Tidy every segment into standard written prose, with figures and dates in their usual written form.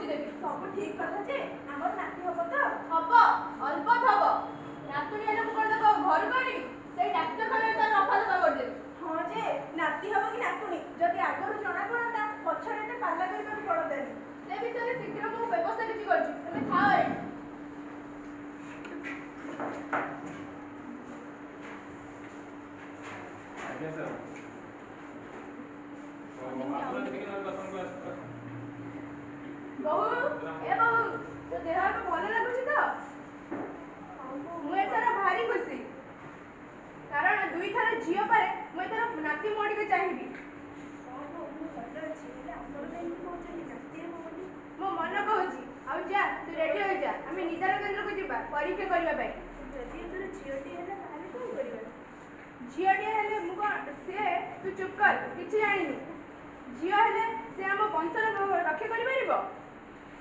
ବୁଝିଦେବି। ସବୁ ଠିକ କଥା ଯେ ଆମର ନାତି ହବ ତ? ହବ, ଅଳ୍ପ ହବ। ନାତୁଣୀ ହେଲେ ମୁଁ କଣ ତାକୁ ଘରକୁ ଆଣିବି? ସେଇ ଡାକ୍ତରଖାନାରେ ତାର ରଫା ଦଫା କରିଦେବି। ହଁ ଯେ ନାତି ହବ କି ନାତୁଣୀ ଯଦି ଆଗରୁ ଜଣା ପଡନ୍ତା ପଛରେ ଏତେ ପାଲା କରିବାକୁ ପଡନ୍ତାନି। ସେ ବିଷୟରେ ଶୀଘ୍ର ମୁଁ ବ୍ୟବସ୍ଥା କିଛି କରୁଛି, ତମେ ଥାଅ ଏଠି। ଆଜ୍ଞା ସାର୍। ବୋହୂ, ଏ ବୋହୂ, ତୋ ଦେହ ଏବେ ଭଲ ଲାଗୁଛି ତ? ମୁଁ ଏଥର ଭାରି ଖୁସି, କାରଣ 2 ଥର ଝିଅ ପରେ ମୁଁ ଏଥର ନାତି ମୋଡ଼ିକୁ ଚାହିଁବି। ମୁଁ ଭଲ ଅଛି, ହେଲେ ଆପଣ କାହିଁକି କହୁଛନ୍ତି ନାତି ହେବ ବୋଲି? ମୋ ମନ କହୁଛି। ଆଉ ଯା, ତୁ ରେଡି ହୋଇଯା, ଆମେ ନିଦାନ କେନ୍ଦ୍ରକୁ ଯିବା ପରୀକ୍ଷା କରିବା ପାଇଁ। ଯଦି ଏଥର ଝିଅଟି ହେଲା ତାହେଲେ କଣ କରିବା? ଝିଅଟିଏ ହେଲେ ମୁଁ କଣ ତୁ ଚୁପ୍ କର, କିଛି ଜାଣିନୁ। ଝିଅ ହେଲେ ସେ ଆମ ବଂଶର ରକ୍ଷା କରିପାରିବ।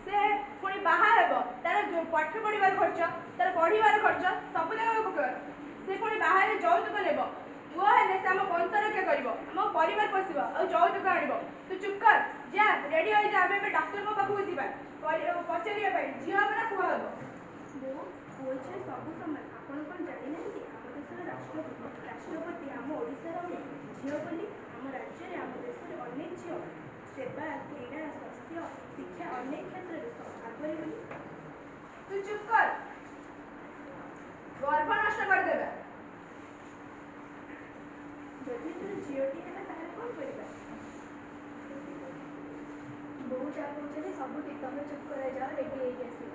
ସେ ପୁଣି ବାହା ହେବ, ତାର ପାଠ ପଢିବାର ଖର୍ଚ୍ଚ, ତାର ପଢିବାର ଖର୍ଚ୍ଚ ସବୁ ଯାକ ପକେଇବ। ସେ ପୁଣି ବାହାରେ ଯୌତୁକ ନେବ। ପୁଅ ହେଲେ ସେ ଆମ ବଂଶ ରକ୍ଷା କରିବ, ଆମ ପରିବାର ପୋଷିବ, ଆଉ ଯୌତୁକ ଆଣିବ। ତୁ ଚୁପ୍ କର, ଯା ରେଡି ହୋଇଯା, ଆମେ ଏବେ ଡାକ୍ତରଙ୍କ ପାଖକୁ ଯିବା ପଚାରିବା ପାଇଁ ଝିଅ ହେବ ନା ପୁଅ ହେବ। ପୁଅ ଝିଅ ସବୁ ସମାନ। ଆପଣ କଣ ଜାଣିନାହାନ୍ତି ଆମ ଦେଶର ରାଷ୍ଟ୍ରପତି ଆମ ଓଡ଼ିଶାର ଝିଅ ବୋଲି? ଆମ ରାଜ୍ୟରେ ଆମ ଦେଶରେ ଅନେକ ଝିଅ ସେବା, କ୍ରୀଡ଼ା, ସ୍ୱାସ୍ଥ୍ୟ, ଶିକ୍ଷା ଅନେକ କ୍ଷେତ୍ରରେ ଆଗରେ ବୋଲି। ତୁ ଚୁପ୍ କର, ଗର୍ଭ ନଷ୍ଟ କରିଦେବା। ଯଦି ଏଥର ଝିଅଟି ହେଲା ତାହେଲେ କଣ କରିବା? ବୋଉ ଯାହା କହୁଛନ୍ତି ସବୁ ଠିକ୍, ତମେ ଚୁପ୍ କରାଯାଅ, ରେଡି ହେଇକି ଆସିବ।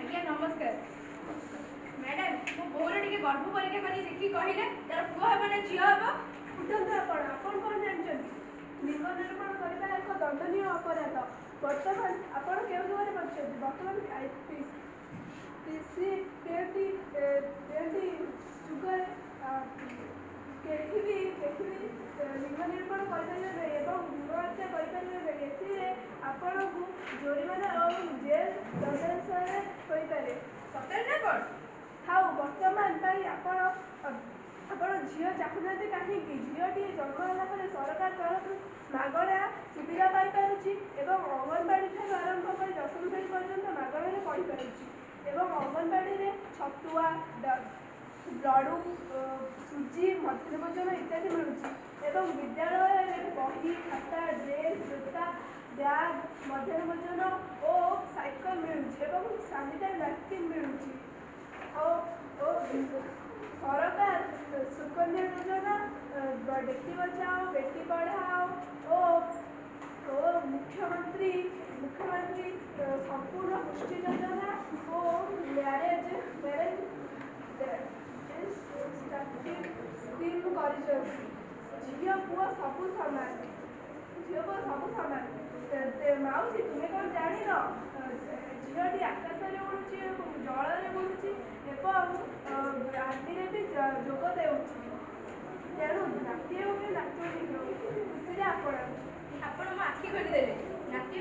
ଆଜ୍ଞା ନମସ୍କାର। ମ୍ୟାଡାମ, ମୋ ବୋଉର ଟିକେ ଗର୍ଭ ପରୀକ୍ଷା କରି ଦେଖିକି କହିଲେ ତାର ପୁଅ ହେବ ନା ଝିଅ ହେବ। ଉଠନ୍ତୁ ଆପଣ କଣ ଜାଣିଛନ୍ତି? ଲିଙ୍ଗ ନିର୍ମାଣ କରିବା ଏକ ଦଣ୍ଡନୀୟ ଅପରାଧ। ବର୍ତ୍ତମାନ ଆପଣ କେଉଁ ଯୁଗରେ ବଞ୍ଚୁଛନ୍ତି? ବର୍ତ୍ତମାନ ଯୁଗରେ କେହି ବି ଲିଙ୍ଗ ନିର୍ମାଣ କରିପାରିବେ ନାହିଁ ଏବଂ ଭ୍ରୂଣ ହତ୍ୟା କରିପାରିବେ ନାହିଁ। ଏଥିରେ ଆପଣଙ୍କୁ ଜୋରିମାନା ଓ ଜେଲ୍ ଦଣ୍ଡାଦେଶ ହୋଇପାରେ। ସତରେ ନା କଣ? ଥାଉ, ବର୍ତ୍ତମାନ ପାଇଁ ଆପଣ ଝିଅ ଚାହୁଁନାହାନ୍ତି କାହିଁକି? ଝିଅଟିଏ ଜନ୍ମ ହେଲା ପରେ ସରକାର ତରଫରୁ ମାଗଣା ସୁବିଧା ପାଇପାରୁଛି ଏବଂ ଅଙ୍ଗନବାଡି ଠାରୁ ଆରମ୍ଭ କରି 10ମ ଶ୍ରେଣୀ ପର୍ଯ୍ୟନ୍ତ ମାଗଣାରେ ପଢ଼ିପାରୁଛି ଏବଂ ଅଙ୍ଗନବାଡିରେ ଛତୁଆ, ଲଡୁ, ସୁଜି, ମଧ୍ୟାହ୍ନ ଭୋଜନ ଇତ୍ୟାଦି ମିଳୁଛି ଏବଂ ବିଦ୍ୟାଳୟରେ ବହି, ଖାତା, ଡ୍ରେସ୍, ଜୋତା, ବ୍ୟାଗ୍, ମଧ୍ୟାହ୍ନ ଭୋଜନ ଓ ସାଇକେଲ ମିଳୁଛି ଏବଂ ସାନିଟାରୀ ନାପକିନ୍ ମିଳୁଛି। ଓ ସରକାର ସୁକନ୍ୟା ଯୋଜନା, ବେଟି ବଚାଓ ବେଟି ପଢ଼ାଓ ଓ ମୁଖ୍ୟମନ୍ତ୍ରୀ ସମ୍ପୂର୍ଣ୍ଣ ପୁଷ୍ଟି ଯୋଜନା ଓ ମ୍ୟାରେଜ୍ ସ୍କିମ୍ କରିଛନ୍ତି। ଝିଅ ପୁଅ ସବୁ ସମାନ। ମାଉସୀ, ତୁମେ କଣ ଜାଣିନ? ଝିଅଟି ଆକାଶରେ ଉଡୁଛି, ଜଳରେ ଉଡୁଛି ଏବଂ ରାତିରେ ବି ଯୋଗ ଦେଉଛି। ତେଣୁ ନାତି ହେଉ କି ନାତୁଣୀ ହେଉ ଖୁସିରେ ଆପଣ ମୋ ଆଖି ଖୋଲିଦେଲେ। ନାତି